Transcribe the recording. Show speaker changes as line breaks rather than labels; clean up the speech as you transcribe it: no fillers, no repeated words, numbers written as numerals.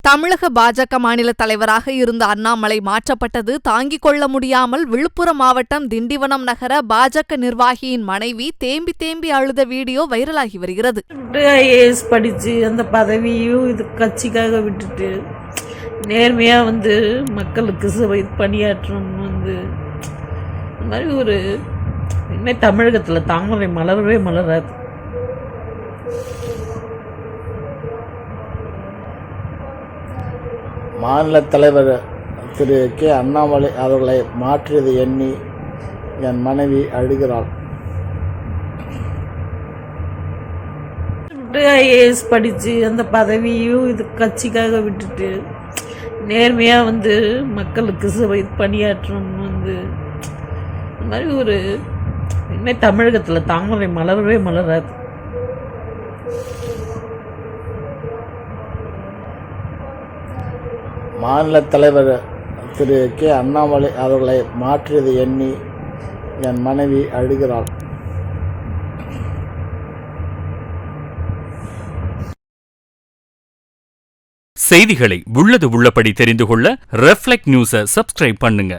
தமிழக பாஜக மாநில தலைவராக இருந்த அண்ணாமலை மாற்றப்பட்டது தாங்கிக் கொள்ள முடியாமல் விழுப்புரம் மாவட்டம் திண்டிவனம் நகர பாஜக நிர்வாகியின் மனைவி தேம்பி தேம்பி அழுத வீடியோ வைரலாகி வருகிறது.
ஐஏஎஸ் படிச்சு அந்த பதவியும் இது கட்சிக்காக விட்டுட்டு நேர்மையா மக்களுக்கு பணியாற்றணும் இந்த மாதிரி ஒரு இனிமேல் தமிழகத்துல தாமரை மலரவே மலராது.
மாநில தலைவர் திரு கே அண்ணாமலை அவர்களை மாற்றியது எண்ணி என் மனைவி அழுகிறாள்.
ஐஏஎஸ் படிச்சு அந்த பதவியும் இது கட்சிக்காக விட்டுட்டு நேர்மையா மக்களுக்கு பணியாற்றணும் இந்த மாதிரி ஒரு இனிமேல் தமிழகத்துல தாமரை மலரவே மலராது.
மாநில தலைவர் திரு கே அண்ணாமலை அவர்களை மாற்றியது எண்ணி என் மனைவி அழுகிறாள்.
செய்திகளை உள்ளது உள்ளபடி தெரிந்து கொள்ள ரெஃப்ளெக்ட் நியூஸை சப்ஸ்கிரைப் பண்ணுங்க.